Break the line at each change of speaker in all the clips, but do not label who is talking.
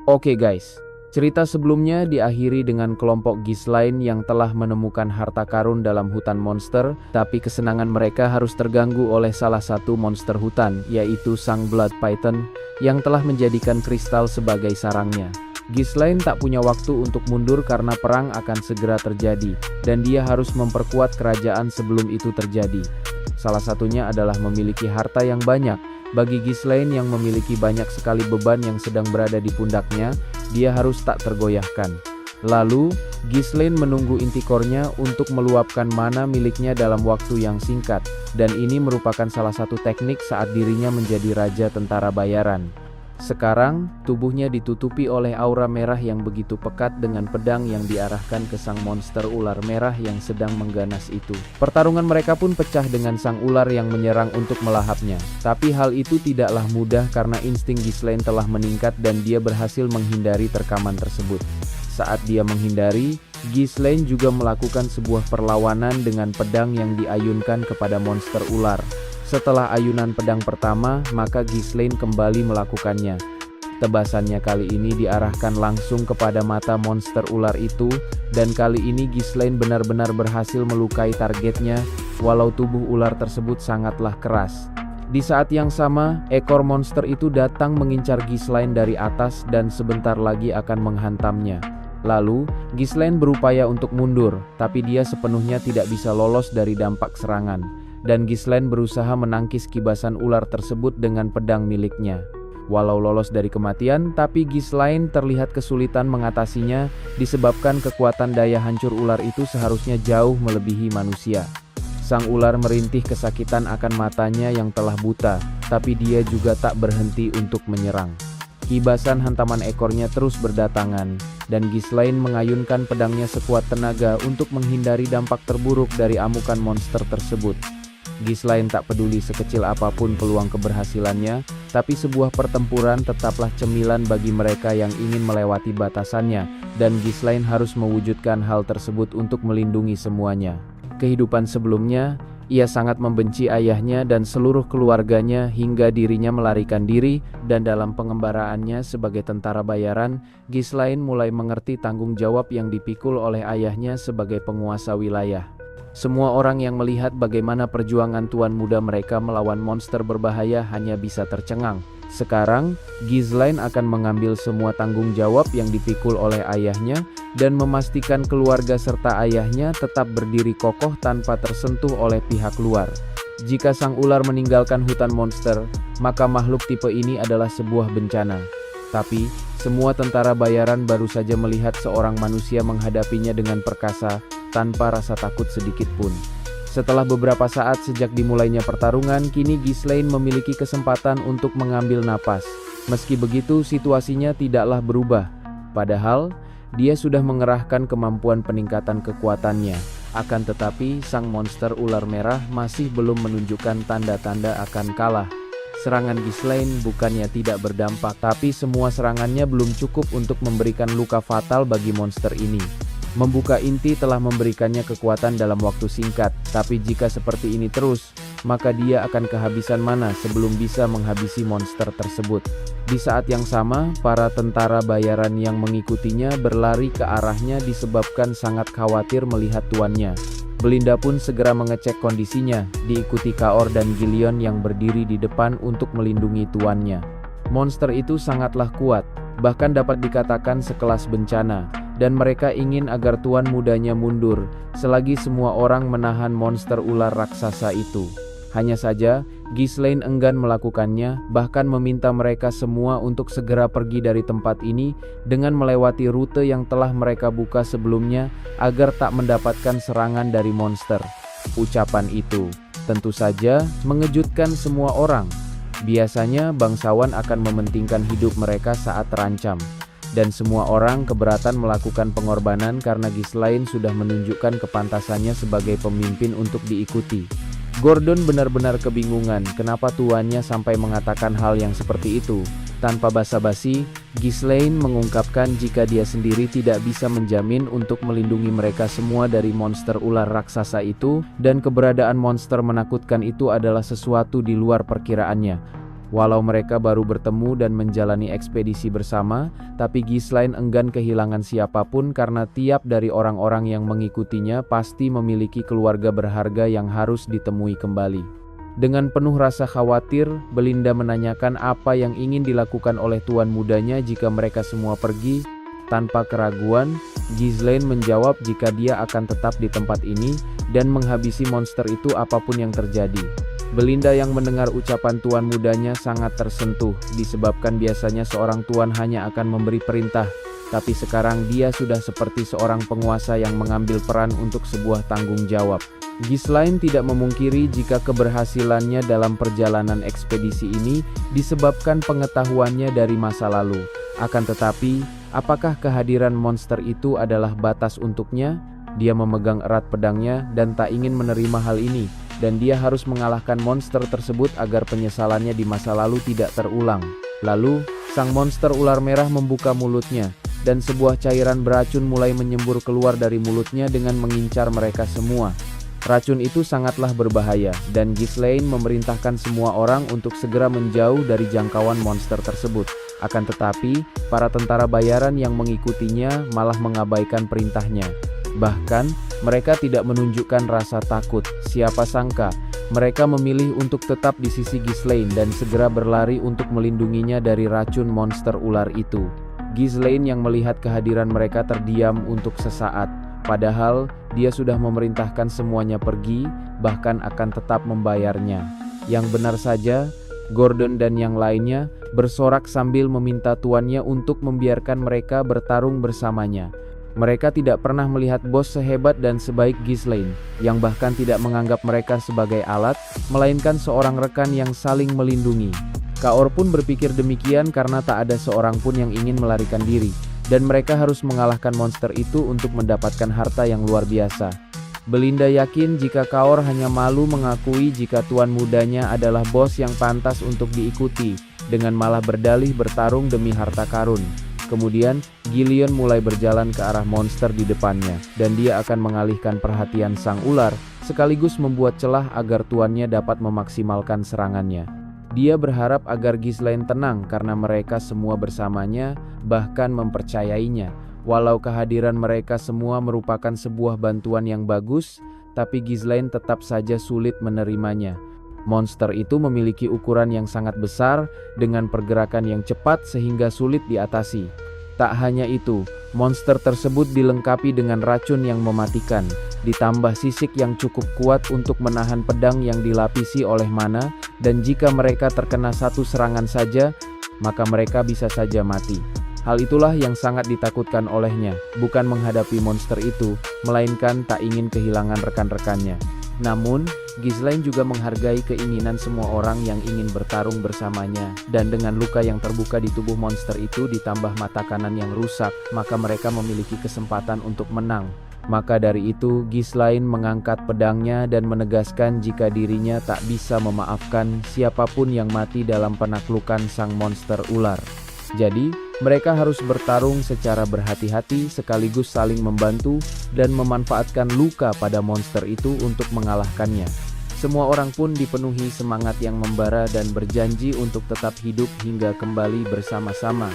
Oke guys, cerita sebelumnya diakhiri dengan kelompok Ghislaine yang telah menemukan harta karun dalam hutan monster, tapi kesenangan mereka harus terganggu oleh salah satu monster hutan, yaitu sang Blood Python, yang telah menjadikan kristal sebagai sarangnya. Ghislaine tak punya waktu untuk mundur karena perang akan segera terjadi, dan dia harus memperkuat kerajaan sebelum itu terjadi. Salah satunya adalah memiliki harta yang banyak. Bagi Ghislaine yang memiliki banyak sekali beban yang sedang berada di pundaknya, dia harus tak tergoyahkan. Lalu, Ghislaine menunggu intikornya untuk meluapkan mana miliknya dalam waktu yang singkat, dan ini merupakan salah satu teknik saat dirinya menjadi raja tentara bayaran. Sekarang, tubuhnya ditutupi oleh aura merah yang begitu pekat dengan pedang yang diarahkan ke sang monster ular merah yang sedang mengganas itu. Pertarungan mereka pun pecah dengan sang ular yang menyerang untuk melahapnya. Tapi hal itu tidaklah mudah karena insting Ghislaine telah meningkat dan dia berhasil menghindari terkaman tersebut. Saat dia menghindari, Ghislaine juga melakukan sebuah perlawanan dengan pedang yang diayunkan kepada monster ular. Setelah ayunan pedang pertama, maka Ghislaine kembali melakukannya. Tebasannya kali ini diarahkan langsung kepada mata monster ular itu, dan kali ini Ghislaine benar-benar berhasil melukai targetnya, walau tubuh ular tersebut sangatlah keras. Di saat yang sama, ekor monster itu datang mengincar Ghislaine dari atas dan sebentar lagi akan menghantamnya. Lalu, Ghislaine berupaya untuk mundur, tapi dia sepenuhnya tidak bisa lolos dari dampak serangan. Dan Ghislaine berusaha menangkis kibasan ular tersebut dengan pedang miliknya. Walau lolos dari kematian, tapi Ghislaine terlihat kesulitan mengatasinya disebabkan kekuatan daya hancur ular itu seharusnya jauh melebihi manusia. Sang ular merintih kesakitan akan matanya yang telah buta, tapi dia juga tak berhenti untuk menyerang. Kibasan hantaman ekornya terus berdatangan, dan Ghislaine mengayunkan pedangnya sekuat tenaga untuk menghindari dampak terburuk dari amukan monster tersebut. Ghislaine tak peduli sekecil apapun peluang keberhasilannya, tapi sebuah pertempuran tetaplah cemilan bagi mereka yang ingin melewati batasannya, dan Ghislaine harus mewujudkan hal tersebut untuk melindungi semuanya. Kehidupan sebelumnya, ia sangat membenci ayahnya dan seluruh keluarganya hingga dirinya melarikan diri, dan dalam pengembaraannya sebagai tentara bayaran, Ghislaine mulai mengerti tanggung jawab yang dipikul oleh ayahnya sebagai penguasa wilayah. Semua orang yang melihat bagaimana perjuangan tuan muda mereka melawan monster berbahaya hanya bisa tercengang. Sekarang, Ghislaine akan mengambil semua tanggung jawab yang dipikul oleh ayahnya dan memastikan keluarga serta ayahnya tetap berdiri kokoh tanpa tersentuh oleh pihak luar. Jika sang ular meninggalkan hutan monster, maka makhluk tipe ini adalah sebuah bencana. Tapi, semua tentara bayaran baru saja melihat seorang manusia menghadapinya dengan perkasa, tanpa rasa takut sedikit pun. Setelah beberapa saat sejak dimulainya pertarungan, kini Ghislaine memiliki kesempatan untuk mengambil napas. Meski begitu, situasinya tidaklah berubah. Padahal, dia sudah mengerahkan kemampuan peningkatan kekuatannya. Akan tetapi, sang monster ular merah masih belum menunjukkan tanda-tanda akan kalah. Serangan Ghislaine bukannya tidak berdampak, tapi semua serangannya belum cukup untuk memberikan luka fatal bagi monster ini. Membuka inti telah memberikannya kekuatan dalam waktu singkat, tapi jika seperti ini terus, maka dia akan kehabisan mana sebelum bisa menghabisi monster tersebut. Di saat yang sama, para tentara bayaran yang mengikutinya berlari ke arahnya disebabkan sangat khawatir melihat tuannya. Belinda pun segera mengecek kondisinya, diikuti Kaor dan Gillion yang berdiri di depan untuk melindungi tuannya. Monster itu sangatlah kuat, bahkan dapat dikatakan sekelas bencana. Dan mereka ingin agar tuan mudanya mundur, selagi semua orang menahan monster ular raksasa itu. Hanya saja, Ghislaine enggan melakukannya, bahkan meminta mereka semua untuk segera pergi dari tempat ini dengan melewati rute yang telah mereka buka sebelumnya agar tak mendapatkan serangan dari monster. Ucapan itu, tentu saja, mengejutkan semua orang. Biasanya, bangsawan akan mementingkan hidup mereka saat terancam. Dan semua orang keberatan melakukan pengorbanan karena Ghislaine sudah menunjukkan kepantasannya sebagai pemimpin untuk diikuti. Gordon benar-benar kebingungan kenapa tuannya sampai mengatakan hal yang seperti itu. Tanpa basa-basi, Ghislaine mengungkapkan jika dia sendiri tidak bisa menjamin untuk melindungi mereka semua dari monster ular raksasa itu, dan keberadaan monster menakutkan itu adalah sesuatu di luar perkiraannya. Walau mereka baru bertemu dan menjalani ekspedisi bersama, tapi Ghislaine enggan kehilangan siapapun karena tiap dari orang-orang yang mengikutinya pasti memiliki keluarga berharga yang harus ditemui kembali. Dengan penuh rasa khawatir, Belinda menanyakan apa yang ingin dilakukan oleh tuan mudanya jika mereka semua pergi. Tanpa keraguan, Ghislaine menjawab jika dia akan tetap di tempat ini dan menghabisi monster itu apapun yang terjadi. Belinda yang mendengar ucapan tuan mudanya sangat tersentuh, disebabkan biasanya seorang tuan hanya akan memberi perintah, tapi sekarang dia sudah seperti seorang penguasa yang mengambil peran untuk sebuah tanggung jawab. Ghislaine tidak memungkiri jika keberhasilannya dalam perjalanan ekspedisi ini disebabkan pengetahuannya dari masa lalu. Akan tetapi, apakah kehadiran monster itu adalah batas untuknya? Dia memegang erat pedangnya dan tak ingin menerima hal ini, dan dia harus mengalahkan monster tersebut agar penyesalannya di masa lalu tidak terulang. Lalu, sang monster ular merah membuka mulutnya, dan sebuah cairan beracun mulai menyembur keluar dari mulutnya dengan mengincar mereka semua. Racun itu sangatlah berbahaya, dan Ghislaine memerintahkan semua orang untuk segera menjauh dari jangkauan monster tersebut. Akan tetapi, para tentara bayaran yang mengikutinya malah mengabaikan perintahnya. Bahkan, mereka tidak menunjukkan rasa takut. Siapa sangka, mereka memilih untuk tetap di sisi Ghislaine dan segera berlari untuk melindunginya dari racun monster ular itu. Ghislaine yang melihat kehadiran mereka terdiam untuk sesaat. Padahal, dia sudah memerintahkan semuanya pergi, bahkan akan tetap membayarnya. Yang benar saja, Gordon dan yang lainnya bersorak sambil meminta tuannya untuk membiarkan mereka bertarung bersamanya. Mereka tidak pernah melihat bos sehebat dan sebaik Ghislaine, yang bahkan tidak menganggap mereka sebagai alat, melainkan seorang rekan yang saling melindungi. Kaor pun berpikir demikian karena tak ada seorang pun yang ingin melarikan diri, dan mereka harus mengalahkan monster itu untuk mendapatkan harta yang luar biasa. Belinda yakin jika Kaor hanya malu mengakui jika tuan mudanya adalah bos yang pantas untuk diikuti, dengan malah berdalih bertarung demi harta karun. Kemudian, Gillian mulai berjalan ke arah monster di depannya, dan dia akan mengalihkan perhatian sang ular, sekaligus membuat celah agar tuannya dapat memaksimalkan serangannya. Dia berharap agar Ghislaine tenang karena mereka semua bersamanya, bahkan mempercayainya. Walau kehadiran mereka semua merupakan sebuah bantuan yang bagus, tapi Ghislaine tetap saja sulit menerimanya. Monster itu memiliki ukuran yang sangat besar, dengan pergerakan yang cepat sehingga sulit diatasi. Tak hanya itu, monster tersebut dilengkapi dengan racun yang mematikan, ditambah sisik yang cukup kuat untuk menahan pedang yang dilapisi oleh mana, dan jika mereka terkena satu serangan saja, maka mereka bisa saja mati. Hal itulah yang sangat ditakutkan olehnya, bukan menghadapi monster itu, melainkan tak ingin kehilangan rekan-rekannya. Namun, Ghislaine juga menghargai keinginan semua orang yang ingin bertarung bersamanya, dan dengan luka yang terbuka di tubuh monster itu ditambah mata kanan yang rusak, maka mereka memiliki kesempatan untuk menang. Maka dari itu, Ghislaine mengangkat pedangnya dan menegaskan jika dirinya tak bisa memaafkan siapapun yang mati dalam penaklukan sang monster ular. Jadi, mereka harus bertarung secara berhati-hati sekaligus saling membantu dan memanfaatkan luka pada monster itu untuk mengalahkannya. Semua orang pun dipenuhi semangat yang membara dan berjanji untuk tetap hidup hingga kembali bersama-sama.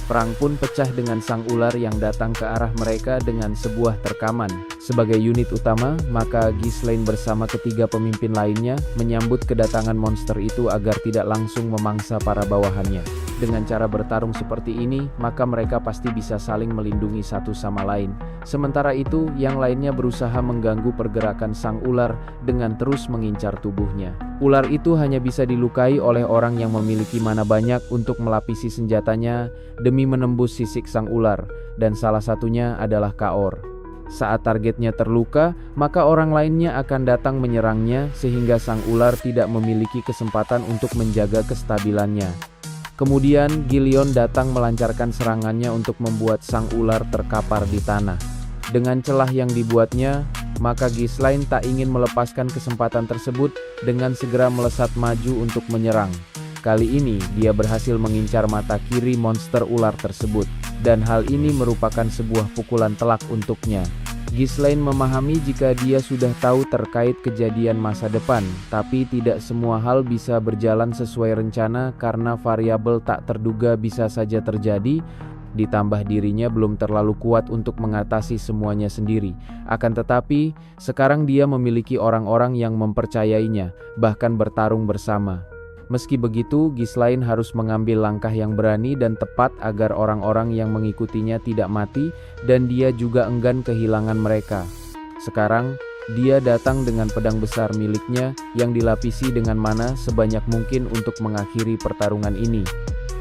Perang pun pecah dengan sang ular yang datang ke arah mereka dengan sebuah terkaman. Sebagai unit utama, maka Ghislaine bersama ketiga pemimpin lainnya menyambut kedatangan monster itu agar tidak langsung memangsa para bawahannya. Dengan cara bertarung seperti ini, maka mereka pasti bisa saling melindungi satu sama lain. Sementara itu, yang lainnya berusaha mengganggu pergerakan sang ular dengan terus mengincar tubuhnya. Ular itu hanya bisa dilukai oleh orang yang memiliki mana banyak untuk melapisi senjatanya demi menembus sisik sang ular, dan salah satunya adalah Kaor. Saat targetnya terluka, maka orang lainnya akan datang menyerangnya sehingga sang ular tidak memiliki kesempatan untuk menjaga kestabilannya. Kemudian Gillian datang melancarkan serangannya untuk membuat sang ular terkapar di tanah. Dengan celah yang dibuatnya, maka Ghislaine tak ingin melepaskan kesempatan tersebut dengan segera melesat maju untuk menyerang. Kali ini dia berhasil mengincar mata kiri monster ular tersebut, dan hal ini merupakan sebuah pukulan telak untuknya. Ghislaine memahami jika dia sudah tahu terkait kejadian masa depan, tapi tidak semua hal bisa berjalan sesuai rencana karena variabel tak terduga bisa saja terjadi, ditambah dirinya belum terlalu kuat untuk mengatasi semuanya sendiri. Akan tetapi, sekarang dia memiliki orang-orang yang mempercayainya, bahkan bertarung bersama. Meski begitu, Ghislaine harus mengambil langkah yang berani dan tepat agar orang-orang yang mengikutinya tidak mati, dan dia juga enggan kehilangan mereka. Sekarang, dia datang dengan pedang besar miliknya yang dilapisi dengan mana sebanyak mungkin untuk mengakhiri pertarungan ini.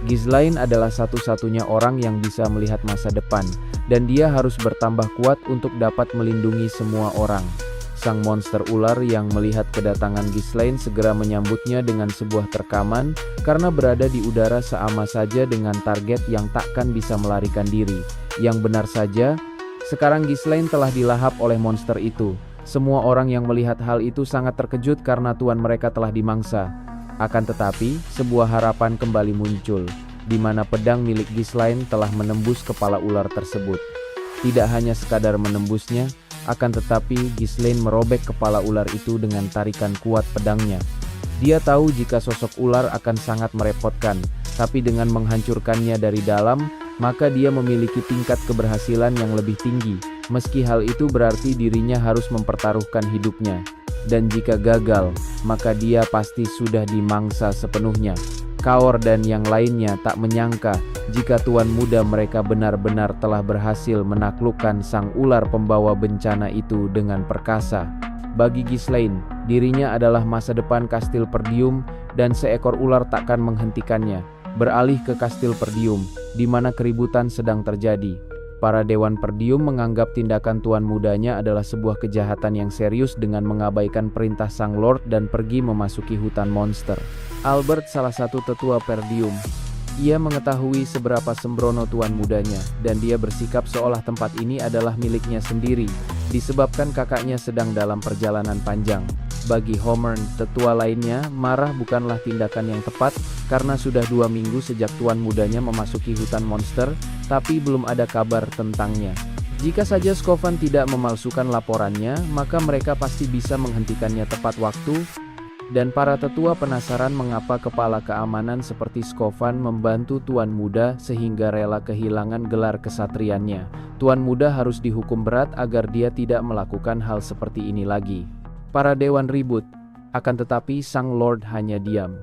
Ghislaine adalah satu-satunya orang yang bisa melihat masa depan, dan dia harus bertambah kuat untuk dapat melindungi semua orang. Sang monster ular yang melihat kedatangan Ghislaine segera menyambutnya dengan sebuah terkaman, karena berada di udara sama saja dengan target yang takkan bisa melarikan diri. Yang benar saja, sekarang Ghislaine telah dilahap oleh monster itu. Semua orang yang melihat hal itu sangat terkejut karena tuan mereka telah dimangsa. Akan tetapi, sebuah harapan kembali muncul, di mana pedang milik Ghislaine telah menembus kepala ular tersebut. Tidak hanya sekadar menembusnya, akan tetapi Ghislaine merobek kepala ular itu dengan tarikan kuat pedangnya. Dia tahu jika sosok ular akan sangat merepotkan, tapi dengan menghancurkannya dari dalam, maka dia memiliki tingkat keberhasilan yang lebih tinggi, meski hal itu berarti dirinya harus mempertaruhkan hidupnya. Dan jika gagal, maka dia pasti sudah dimangsa sepenuhnya. Kaor dan yang lainnya tak menyangka jika tuan muda mereka benar-benar telah berhasil menaklukkan sang ular pembawa bencana itu dengan perkasa. Bagi Ghislaine, dirinya adalah masa depan Kastil Perdium, dan seekor ular takkan menghentikannya. Beralih ke Kastil Perdium, di mana keributan sedang terjadi. Para Dewan Perdium menganggap tindakan tuan mudanya adalah sebuah kejahatan yang serius dengan mengabaikan perintah sang Lord dan pergi memasuki hutan monster. Albert, salah satu tetua Perdium, ia mengetahui seberapa sembrono tuan mudanya, dan dia bersikap seolah tempat ini adalah miliknya sendiri, disebabkan kakaknya sedang dalam perjalanan panjang. Bagi Homern, tetua lainnya, marah bukanlah tindakan yang tepat, karena sudah 2 minggu sejak tuan mudanya memasuki hutan monster, tapi belum ada kabar tentangnya. Jika saja Scofan tidak memalsukan laporannya, maka mereka pasti bisa menghentikannya tepat waktu, dan para tetua penasaran mengapa kepala keamanan seperti Scofan membantu tuan muda sehingga rela kehilangan gelar kesatriannya. Tuan muda harus dihukum berat agar dia tidak melakukan hal seperti ini lagi. Para dewan ribut, akan tetapi sang Lord hanya diam.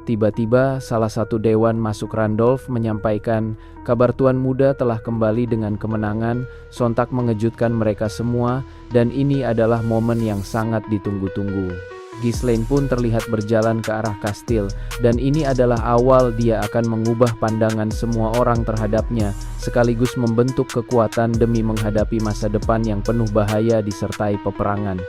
Tiba-tiba salah satu dewan masuk. Randolph menyampaikan kabar tuan muda telah kembali dengan kemenangan, sontak mengejutkan mereka semua, dan ini adalah momen yang sangat ditunggu-tunggu. Ghislaine pun terlihat berjalan ke arah kastil, dan ini adalah awal dia akan mengubah pandangan semua orang terhadapnya, sekaligus membentuk kekuatan demi menghadapi masa depan yang penuh bahaya disertai peperangan.